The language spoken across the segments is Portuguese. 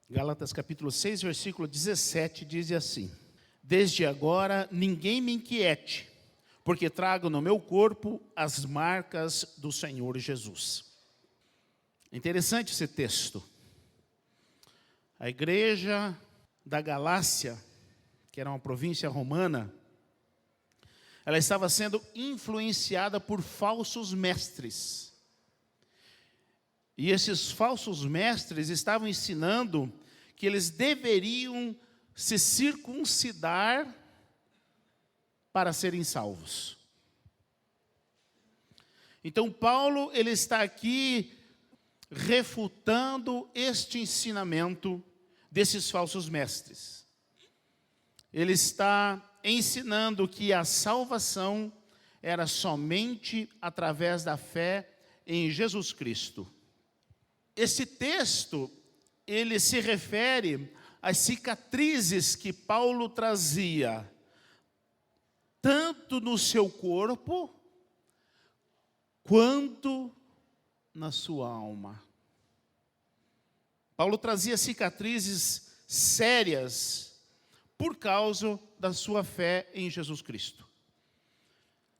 Gálatas capítulo 6, versículo 17, diz assim: Desde agora ninguém me inquiete, porque trago no meu corpo as marcas do Senhor Jesus. Interessante esse texto. A igreja da Galácia, que era uma província romana, ela estava sendo influenciada por falsos mestres. E esses falsos mestres estavam ensinando que eles deveriam se circuncidar para serem salvos. Então Paulo, ele está aqui refutando este ensinamento desses falsos mestres. Ele está ensinando que a salvação era somente através da fé em Jesus Cristo. Esse texto, ele se refere às cicatrizes que Paulo trazia, tanto no seu corpo, quanto na sua alma. Paulo trazia cicatrizes sérias por causa da sua fé em Jesus Cristo.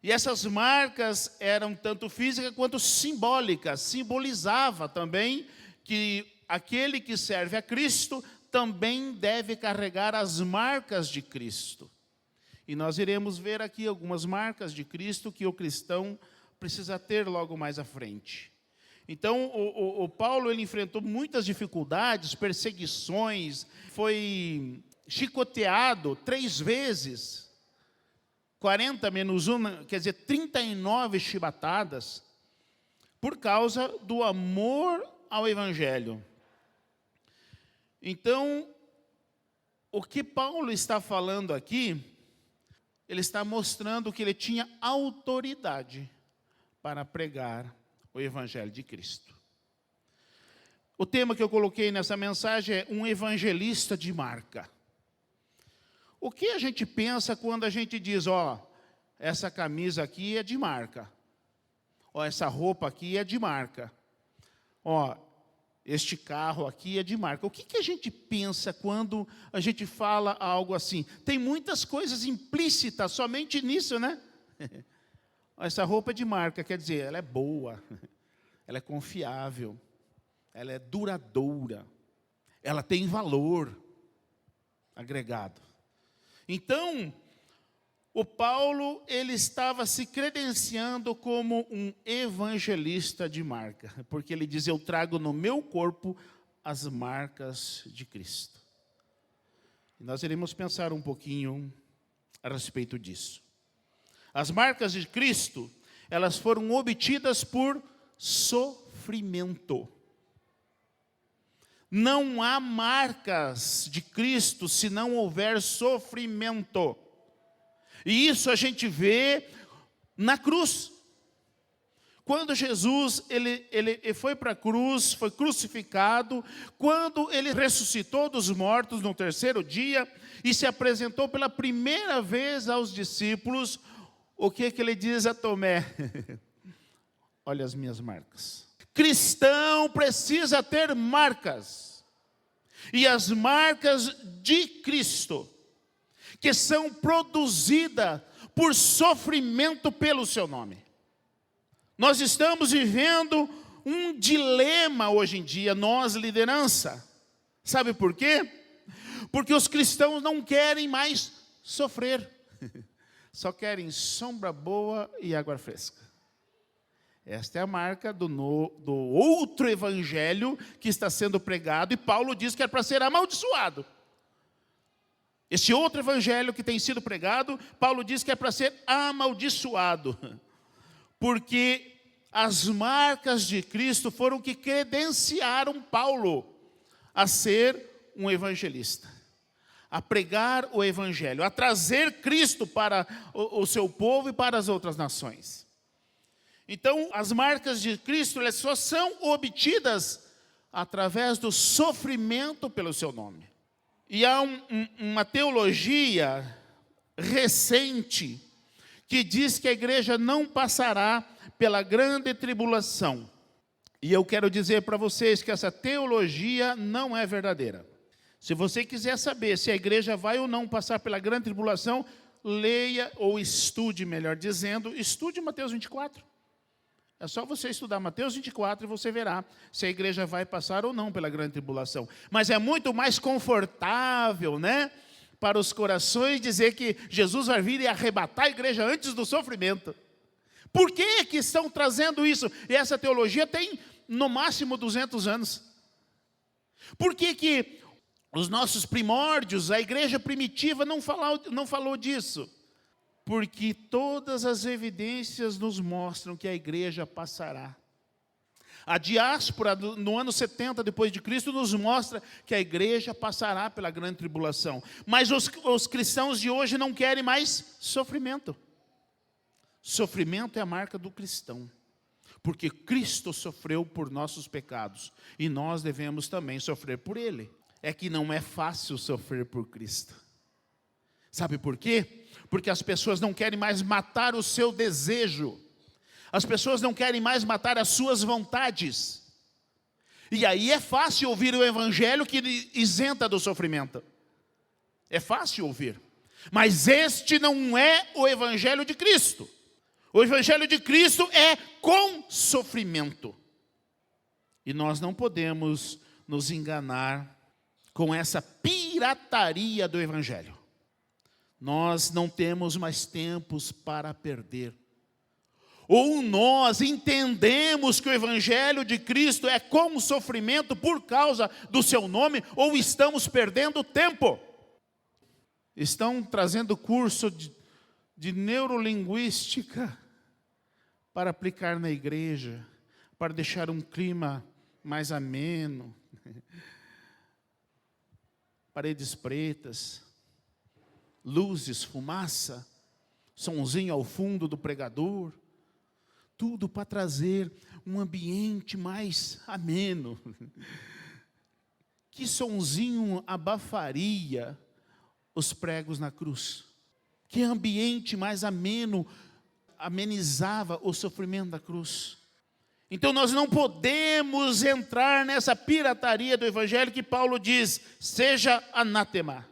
E essas marcas eram tanto físicas quanto simbólicas. Simbolizava também que aquele que serve a Cristo também deve carregar as marcas de Cristo. E nós iremos ver aqui algumas marcas de Cristo que o cristão precisa ter logo mais à frente. Então, o Paulo, ele enfrentou muitas dificuldades, perseguições, foi chicoteado 3 vezes, 40 menos 1, quer dizer, 39 chibatadas, por causa do amor ao Evangelho. Então, o que Paulo está falando aqui, ele está mostrando que ele tinha autoridade para pregar o Evangelho de Cristo. O tema que eu coloquei nessa mensagem é um evangelista de marca. O que a gente pensa quando a gente diz, essa camisa aqui é de marca, essa roupa aqui é de marca, este carro aqui é de marca. O que a gente pensa quando a gente fala algo assim? Tem muitas coisas implícitas somente nisso, né? Essa roupa é de marca, quer dizer, ela é boa, ela é confiável, ela é duradoura, ela tem valor agregado. Então, o Paulo, ele estava se credenciando como um evangelista de marca, porque ele diz, eu trago no meu corpo as marcas de Cristo. E nós iremos pensar um pouquinho a respeito disso. As marcas de Cristo, elas foram obtidas por sofrimento. Não há marcas de Cristo se não houver sofrimento. E isso a gente vê na cruz. Quando Jesus ele foi para a cruz, foi crucificado, quando ele ressuscitou dos mortos no 3º dia e se apresentou pela primeira vez aos discípulos, o que ele diz a Tomé? Olha as minhas marcas. Cristão precisa ter marcas. E as marcas de Cristo, que são produzidas por sofrimento pelo seu nome. Nós estamos vivendo um dilema hoje em dia, nós, liderança. Sabe por quê? Porque os cristãos não querem mais sofrer. Só querem sombra boa e água fresca. Esta é a marca do outro evangelho que está sendo pregado, e Paulo diz que é para ser amaldiçoado. Esse outro evangelho que tem sido pregado, Paulo diz que é para ser amaldiçoado. Porque as marcas de Cristo foram que credenciaram Paulo a ser um evangelista, a pregar o evangelho, a trazer Cristo para o seu povo e para as outras nações. Então, as marcas de Cristo, elas só são obtidas através do sofrimento pelo seu nome. E há uma teologia recente que diz que a igreja não passará pela grande tribulação. E eu quero dizer para vocês que essa teologia não é verdadeira. Se você quiser saber se a igreja vai ou não passar pela grande tribulação, leia ou estude, melhor dizendo, estude Mateus 24. É só você estudar Mateus 24 e você verá se a igreja vai passar ou não pela grande tribulação. Mas é muito mais confortável, né, para os corações dizer que Jesus vai vir e arrebatar a igreja antes do sofrimento. Por que que estão trazendo isso? E essa teologia tem no máximo 200 anos. Por que que os nossos primórdios, a igreja primitiva não falou disso? Porque todas as evidências nos mostram que a igreja passará. A diáspora no ano 70 depois de Cristo nos mostra que a igreja passará pela grande tribulação. Mas os cristãos de hoje não querem mais sofrimento. Sofrimento é a marca do cristão. Porque Cristo sofreu por nossos pecados. E nós devemos também sofrer por Ele. É que não é fácil sofrer por Cristo. Sabe por quê? Porque as pessoas não querem mais matar o seu desejo. As pessoas não querem mais matar as suas vontades. E aí é fácil ouvir o evangelho que isenta do sofrimento. É fácil ouvir. Mas este não é o evangelho de Cristo. O evangelho de Cristo é com sofrimento. E nós não podemos nos enganar com essa pirataria do evangelho. Nós não temos mais tempos para perder. Ou nós entendemos que o evangelho de Cristo é com sofrimento por causa do seu nome, ou estamos perdendo tempo. Estão trazendo curso de neurolinguística para aplicar na igreja, para deixar um clima mais ameno. Paredes pretas, luzes, fumaça, sonzinho ao fundo do pregador, tudo para trazer um ambiente mais ameno. Que sonzinho abafaria os pregos na cruz? Que ambiente mais ameno amenizava o sofrimento da cruz? Então nós não podemos entrar nessa pirataria do evangelho que Paulo diz, seja anátema,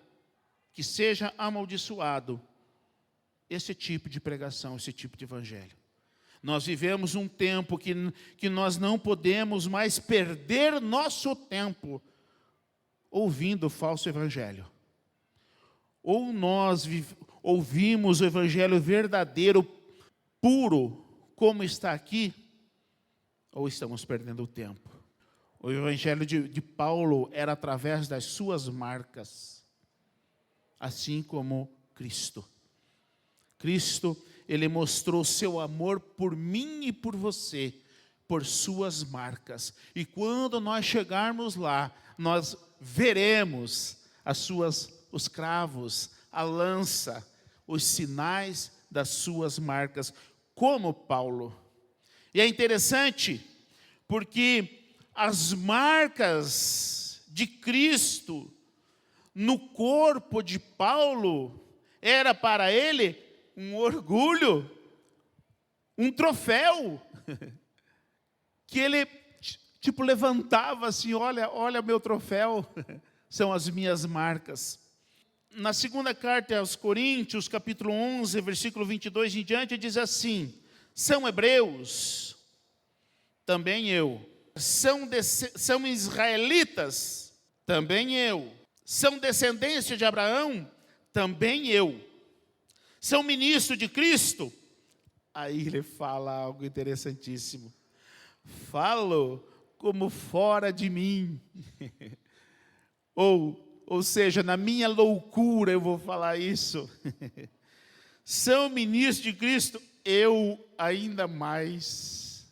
que seja amaldiçoado esse tipo de pregação, esse tipo de evangelho. Nós vivemos um tempo que nós não podemos mais perder nosso tempo ouvindo o falso evangelho. Ou nós ouvimos o evangelho verdadeiro, puro, como está aqui, ou estamos perdendo o tempo. O evangelho de Paulo era através das suas marcas, assim como Cristo. Cristo, Ele mostrou seu amor por mim e por você, por suas marcas. E quando nós chegarmos lá, nós veremos os cravos, a lança, os sinais das suas marcas, como Paulo. E é interessante, porque as marcas de Cristo no corpo de Paulo era para ele um orgulho, um troféu, que ele levantava assim, olha meu troféu, são as minhas marcas. Na segunda carta aos Coríntios, capítulo 11, versículo 22 em diante, diz assim, são hebreus, também eu. São israelitas, também eu. São descendência de Abraão, também eu. São ministros de Cristo. Aí ele fala algo interessantíssimo. Falo como fora de mim. Ou seja, na minha loucura eu vou falar isso. São ministros de Cristo, eu ainda mais.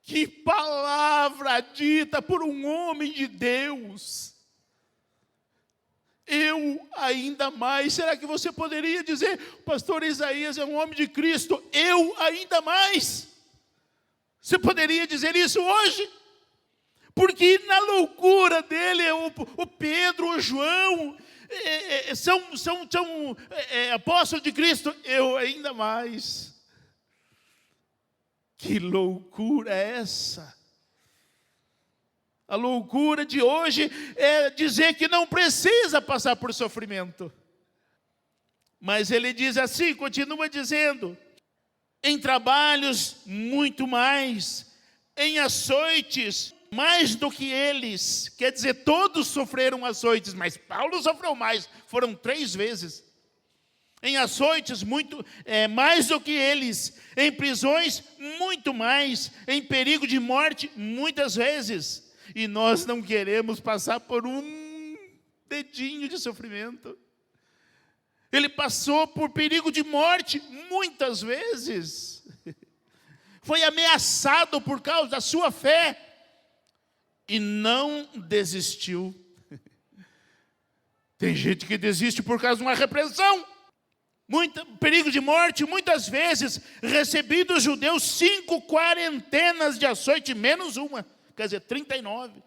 Que palavra dita por um homem de Deus. Eu ainda mais. Será que você poderia dizer, o pastor Isaías é um homem de Cristo, eu ainda mais? Você poderia dizer isso hoje? Porque na loucura dele, o Pedro, o João, são apóstolos de Cristo, eu ainda mais. Que loucura é essa? A loucura de hoje é dizer que não precisa passar por sofrimento. Mas ele diz assim, continua dizendo: em trabalhos muito mais, em açoites mais do que eles. Quer dizer, todos sofreram açoites, mas Paulo sofreu mais, foram 3 vezes. Em açoites mais do que eles, em prisões muito mais, em perigo de morte muitas vezes. E nós não queremos passar por um dedinho de sofrimento. Ele passou por perigo de morte muitas vezes. Foi ameaçado por causa da sua fé e não desistiu. Tem gente que desiste por causa de uma repreensão. Perigo de morte, muitas vezes. Recebi dos judeus 5 quarentenas de açoite, menos uma. Quer dizer, 39.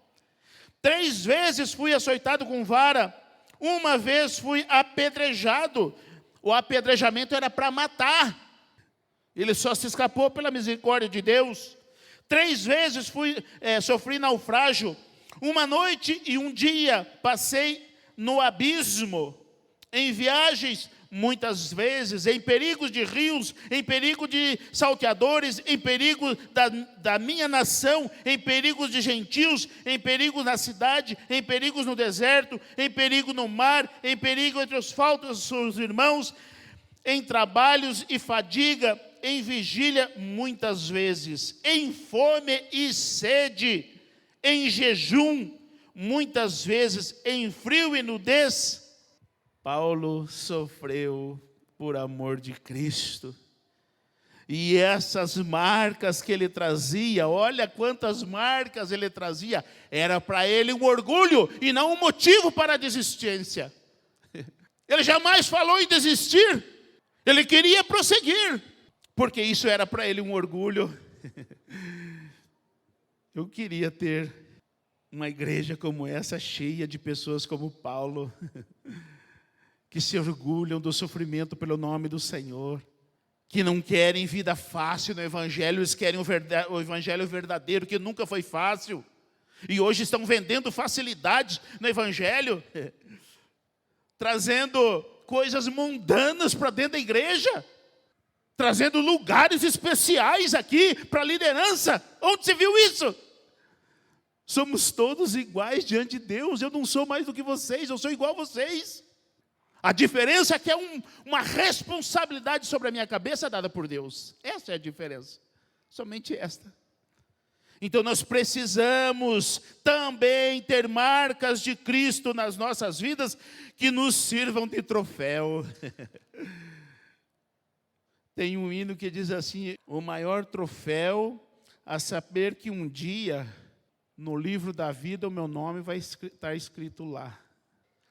3 vezes fui açoitado com vara. 1 vez fui apedrejado. O apedrejamento era para matar. Ele só se escapou pela misericórdia de Deus. 3 vezes sofri naufrágio. 1 noite e 1 dia passei no abismo. Em viagens, muitas vezes, em perigos de rios, em perigo de salteadores, em perigo da minha nação, em perigos de gentios, em perigo na cidade, em perigos no deserto, em perigo no mar, em perigo entre os falsos irmãos, em trabalhos e fadiga, em vigília muitas vezes, em fome e sede, em jejum, muitas vezes, em frio e nudez. Paulo sofreu por amor de Cristo. E essas marcas que ele trazia, olha quantas marcas ele trazia, era para ele um orgulho e não um motivo para a desistência. Ele jamais falou em desistir, ele queria prosseguir, porque isso era para ele um orgulho. Eu queria ter uma igreja como essa, cheia de pessoas como Paulo, que se orgulham do sofrimento pelo nome do Senhor, que não querem vida fácil no Evangelho, eles querem o Evangelho verdadeiro, que nunca foi fácil, e hoje estão vendendo facilidades no Evangelho, trazendo coisas mundanas para dentro da igreja, trazendo lugares especiais aqui para a liderança. Onde você viu isso? Somos todos iguais diante de Deus, eu não sou mais do que vocês, eu sou igual a vocês. A diferença é que é uma responsabilidade sobre a minha cabeça dada por Deus. Essa é a diferença. Somente esta. Então nós precisamos também ter marcas de Cristo nas nossas vidas que nos sirvam de troféu. Tem um hino que diz assim: o maior troféu a saber que um dia no livro da vida o meu nome vai estar escrito lá.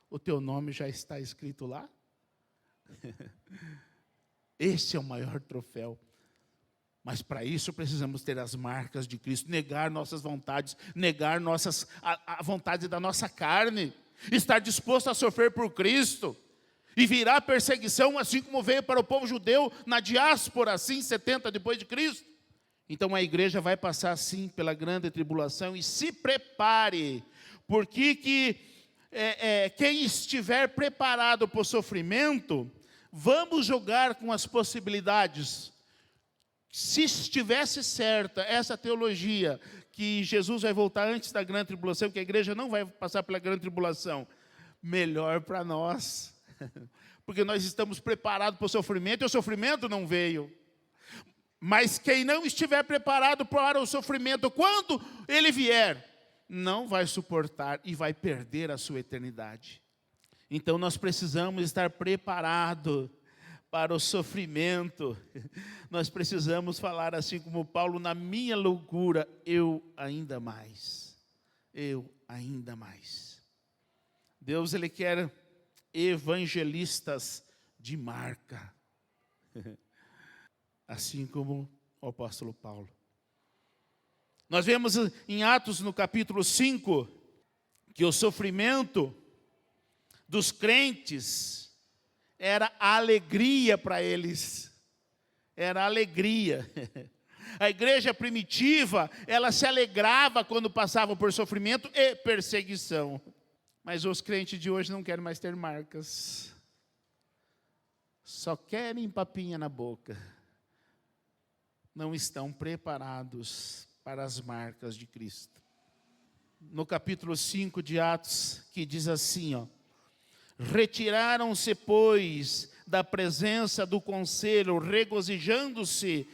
O teu nome já está escrito lá? Esse é o maior troféu. Mas para isso precisamos ter as marcas de Cristo, negar nossas vontades, negar a vontade da nossa carne, estar disposto a sofrer por Cristo, e virá perseguição, assim como veio para o povo judeu na diáspora, assim, 70 depois de Cristo. Então a igreja vai passar assim pela grande tribulação, e se prepare, porque quem estiver preparado para o sofrimento, vamos jogar com as possibilidades. Se estivesse certa essa teologia, que Jesus vai voltar antes da grande tribulação, que a igreja não vai passar pela grande tribulação, melhor para nós, porque nós estamos preparados para o sofrimento, e o sofrimento não veio. Mas quem não estiver preparado para o sofrimento, quando ele vier, não vai suportar e vai perder a sua eternidade. Então nós precisamos estar preparados para o sofrimento. Nós precisamos falar assim como Paulo: na minha loucura, eu ainda mais. Eu ainda mais. Deus, Ele quer evangelistas de marca. Assim como o apóstolo Paulo. Nós vemos em Atos, no capítulo 5, que o sofrimento dos crentes era alegria para eles. Era alegria. A igreja primitiva, ela se alegrava quando passava por sofrimento e perseguição. Mas os crentes de hoje não querem mais ter marcas. Só querem papinha na boca. Não estão preparados para as marcas de Cristo. No capítulo 5 de Atos, que diz assim, ó: retiraram-se, pois, da presença do conselho, regozijando-se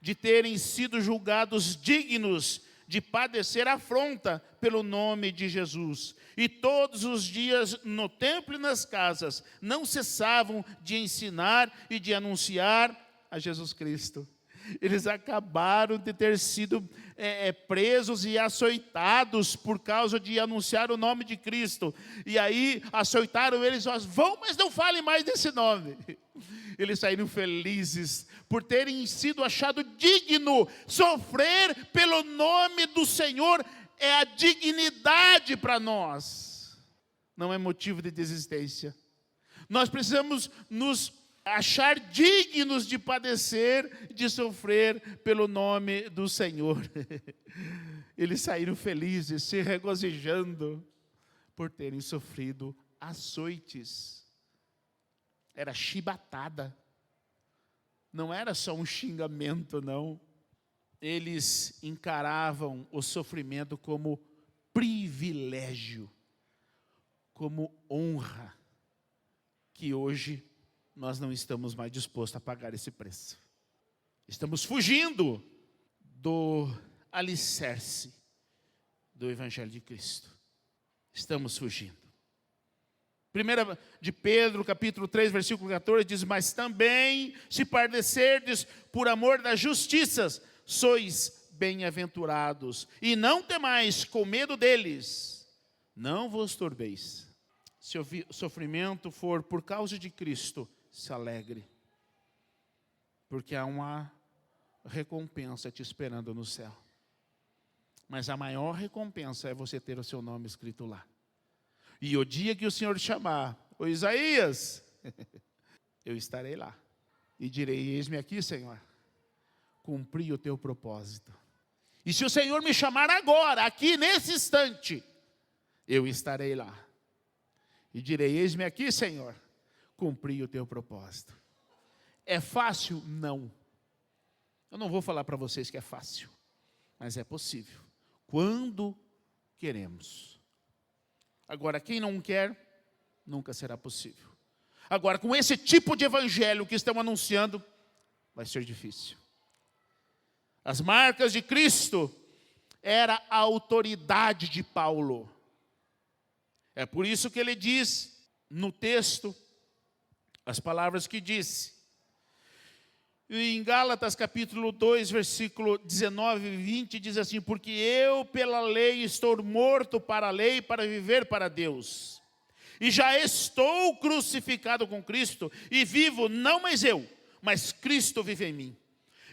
de terem sido julgados dignos de padecer afronta pelo nome de Jesus. E todos os dias no templo e nas casas não cessavam de ensinar e de anunciar a Jesus Cristo. Eles acabaram de ter sido presos e açoitados por causa de anunciar o nome de Cristo. E aí açoitaram eles, vão, mas não falem mais desse nome. Eles saíram felizes por terem sido achados digno. Sofrer pelo nome do Senhor é a dignidade para nós. Não é motivo de desistência. Nós precisamos nos achar dignos de padecer, de sofrer pelo nome do Senhor. Eles saíram felizes, se regozijando por terem sofrido açoites. Era chibatada. Não era só um xingamento, não. Eles encaravam o sofrimento como privilégio, como honra, que hoje nós não estamos mais dispostos a pagar esse preço. Estamos fugindo do alicerce do Evangelho de Cristo. Estamos fugindo. 1 de Pedro, capítulo 3, versículo 14, diz: mas também, se padecerdes por amor das justiças, sois bem-aventurados, e não temais com medo deles, não vos turbeis. Se o sofrimento for por causa de Cristo, se alegre, porque há uma recompensa te esperando no céu. Mas a maior recompensa é você ter o seu nome escrito lá. E o dia que o Senhor chamar, ô Isaías, eu estarei lá. E direi: eis-me aqui, Senhor, cumpri o teu propósito. E se o Senhor me chamar agora, aqui nesse instante, eu estarei lá. E direi: eis-me aqui, Senhor, cumprir o teu propósito. É fácil? Não. Eu não vou falar para vocês que é fácil, mas é possível, quando queremos. Agora, quem não quer, nunca será possível. Agora, com esse tipo de evangelho que estão anunciando, vai ser difícil. As marcas de Cristo era a autoridade de Paulo. É por isso que ele diz no texto as palavras que disse. E em Gálatas capítulo 2, versículo 19 e 20, diz assim: porque eu pela lei estou morto para a lei, para viver para Deus. E já estou crucificado com Cristo, e vivo não mais eu, mas Cristo vive em mim.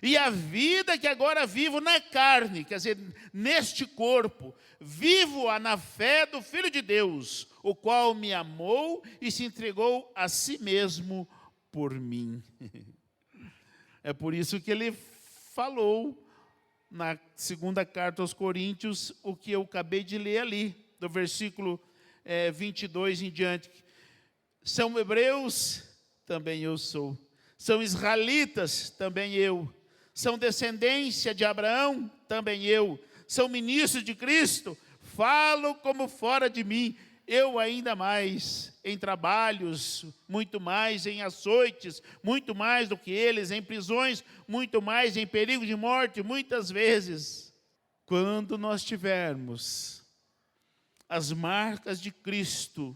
E a vida que agora vivo na carne, quer dizer, neste corpo, vivo-a na fé do Filho de Deus, o qual me amou e se entregou a si mesmo por mim. É por isso que ele falou na segunda carta aos Coríntios, o que eu acabei de ler ali, do versículo 22 em diante. São hebreus? Também eu sou. São israelitas? Também eu. São descendência de Abraão? Também eu. São ministros de Cristo? Falo como fora de mim. Eu ainda mais em trabalhos, muito mais em açoites, muito mais do que eles, em prisões, muito mais em perigo de morte, muitas vezes. Quando nós tivermos as marcas de Cristo,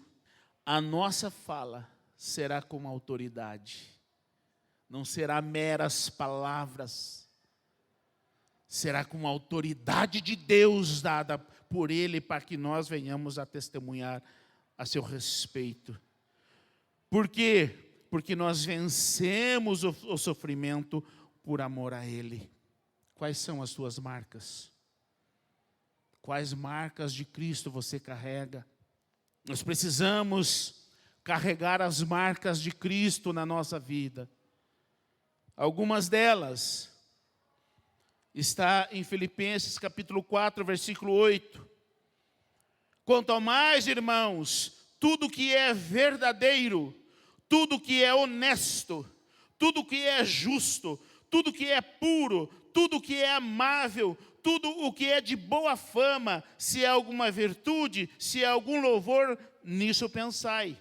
a nossa fala será com autoridade. Não será meras palavras, será com a autoridade de Deus dada por Ele, para que nós venhamos a testemunhar a seu respeito. Por quê? Porque nós vencemos o sofrimento por amor a Ele. Quais são as suas marcas? Quais marcas de Cristo você carrega? Nós precisamos carregar as marcas de Cristo na nossa vida. Algumas delas Está em Filipenses capítulo 4, versículo 8. Quanto ao mais, irmãos, tudo que é verdadeiro, tudo que é honesto, tudo que é justo, tudo que é puro, tudo que é amável, tudo o que é de boa fama, se há alguma virtude, se há algum louvor, nisso pensai.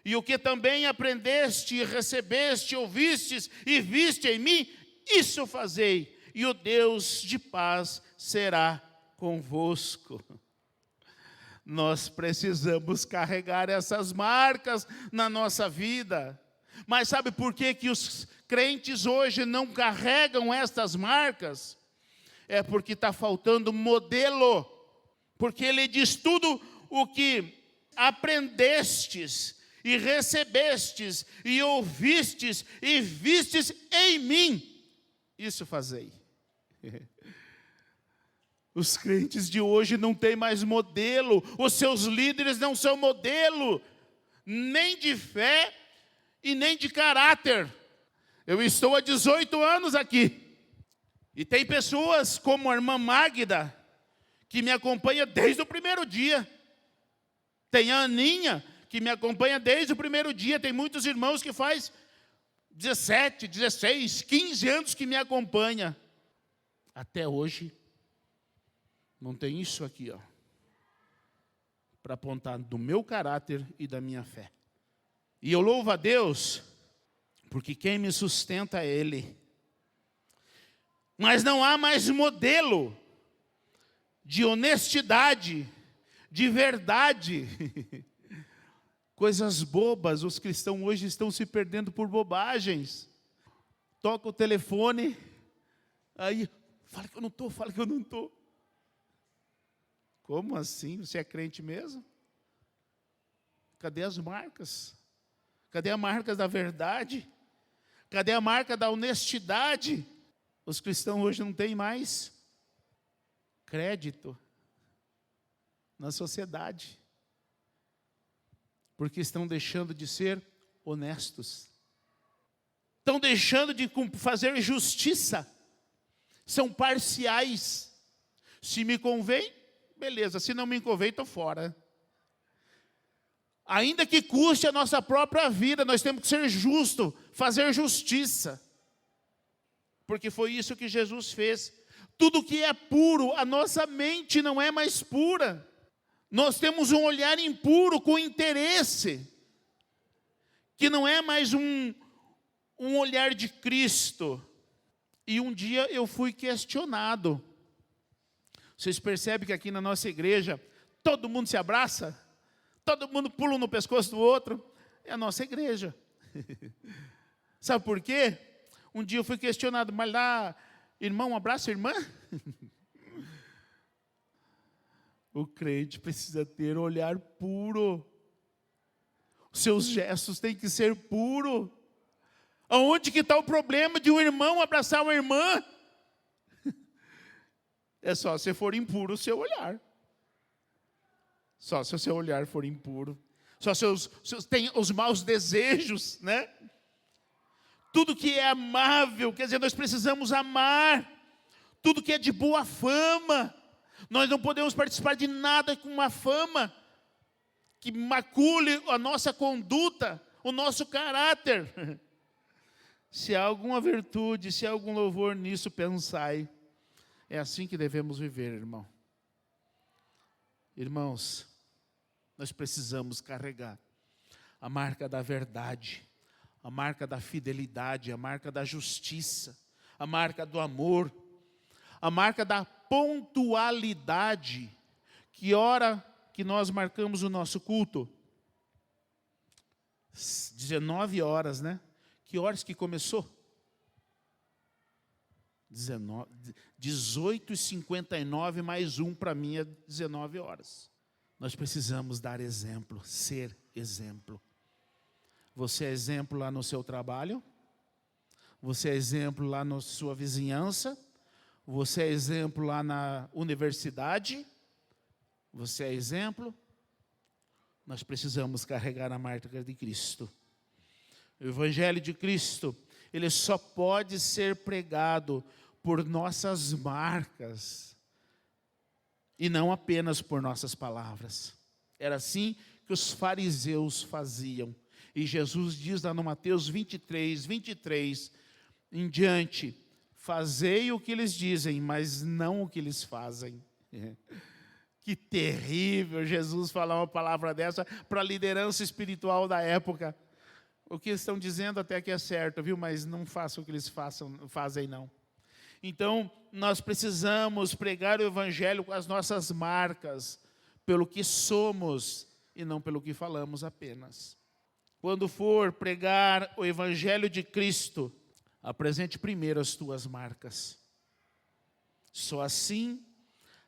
E o que também aprendeste, recebeste, ouvistes e viste em mim, isso fazei, e o Deus de paz será convosco. Nós precisamos carregar essas marcas na nossa vida. Mas sabe por que os crentes hoje não carregam estas marcas? É porque está faltando modelo. Porque ele diz: tudo o que aprendestes e recebestes e ouvistes e vistes em mim, isso fazei. Os crentes de hoje não têm mais modelo, os seus líderes não são modelo, nem de fé e nem de caráter. Eu estou há 18 anos aqui, e tem pessoas como a irmã Magda, que me acompanha desde o primeiro dia. Tem a Aninha, que me acompanha desde o primeiro dia. Tem muitos irmãos que faz 17, 16, 15 anos que me acompanha. Até hoje, não tem isso aqui, ó, para apontar do meu caráter e da minha fé. E eu louvo a Deus, porque quem me sustenta é Ele. Mas não há mais modelo de honestidade, de verdade. Coisas bobas, os cristãos hoje estão se perdendo por bobagens. Toca o telefone, aí, fala que eu não estou, fala que eu não estou. Como assim? Você é crente mesmo? Cadê as marcas? Cadê as marcas da verdade? Cadê a marca da honestidade? Os cristãos hoje não têm mais crédito na sociedade, porque estão deixando de ser honestos, estão deixando de fazer justiça, são parciais. Se me convém, beleza, se não me convém, estou fora. Ainda que custe a nossa própria vida, nós temos que ser justos, fazer justiça, porque foi isso que Jesus fez. Tudo que é puro, a nossa mente não é mais pura. Nós temos um olhar impuro com interesse, que não é mais um olhar de Cristo. E um dia eu fui questionado. Vocês percebem que aqui na nossa igreja, todo mundo se abraça? Todo mundo pula no pescoço do outro? É a nossa igreja. Sabe por quê? Um dia eu fui questionado, mas lá, irmão, abraça a irmã? O crente precisa ter um olhar puro. Os seus gestos têm que ser puros. Aonde que está o problema de um irmão abraçar uma irmã? É só se for impuro o seu olhar. Só se o seu olhar for impuro. Só se tem os maus desejos, né? Tudo que é amável, quer dizer, nós precisamos amar. Tudo que é de boa fama. Nós não podemos participar de nada com uma fama que macule a nossa conduta, o nosso caráter. Se há alguma virtude, se há algum louvor nisso, pensai. É assim que devemos viver, irmão. Irmãos, nós precisamos carregar a marca da verdade, a marca da fidelidade, a marca da justiça, a marca do amor, a marca da pontualidade. Que hora que nós marcamos o nosso culto? 19 horas, né? Que horas que começou? 18h59 mais um para mim é 19 horas. Nós precisamos dar exemplo, ser exemplo. Você é exemplo lá no seu trabalho? Você é exemplo lá na sua vizinhança? Você é exemplo lá na universidade? Você é exemplo? Nós precisamos carregar a marca de Cristo. O Evangelho de Cristo, ele só pode ser pregado por nossas marcas e não apenas por nossas palavras. Era assim que os fariseus faziam. E Jesus diz lá no Mateus 23 em diante: fazei o que eles dizem, mas não o que eles fazem. Que terrível Jesus falar uma palavra dessa para a liderança espiritual da época. O que eles estão dizendo até que é certo, viu? Mas não façam o que eles fazem não. Então, nós precisamos pregar o evangelho com as nossas marcas, pelo que somos e não pelo que falamos apenas. Quando for pregar o evangelho de Cristo, apresente primeiro as tuas marcas. Só assim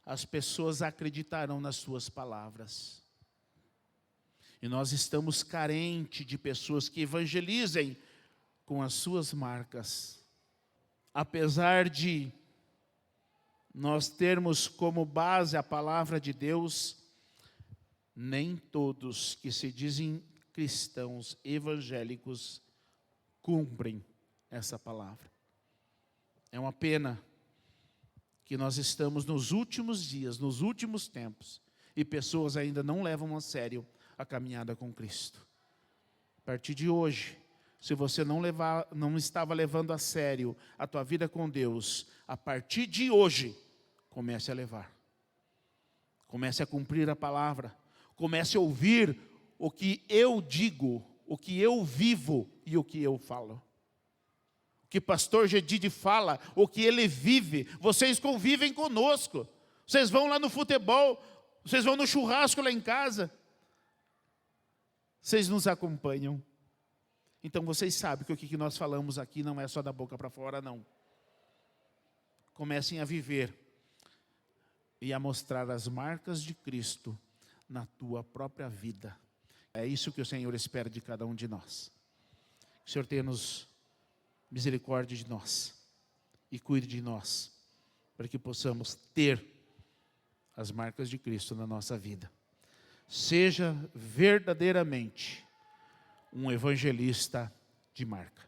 as pessoas acreditarão nas suas palavras. E nós estamos carentes de pessoas que evangelizem com as suas marcas. Apesar de nós termos como base a palavra de Deus, nem todos que se dizem cristãos evangélicos cumprem essa palavra. É uma pena que nós estamos nos últimos dias, nos últimos tempos, e pessoas ainda não levam a sério a caminhada com Cristo. A partir de hoje, se você não estava levando a sério a tua vida com Deus, a partir de hoje, comece a levar. Comece a cumprir a palavra. Comece a ouvir o que eu digo, o que eu vivo e o que eu falo. O que pastor Gedide fala, o que ele vive, vocês convivem conosco. Vocês vão lá no futebol, vocês vão no churrasco lá em casa. Vocês nos acompanham. Então vocês sabem que o que nós falamos aqui não é só da boca para fora, não. Comecem a viver e a mostrar as marcas de Cristo na tua própria vida. É isso que o Senhor espera de cada um de nós. Que o Senhor tenha-nos misericórdia de nós e cuide de nós, para que possamos ter as marcas de Cristo na nossa vida. Seja verdadeiramente um evangelista de marca.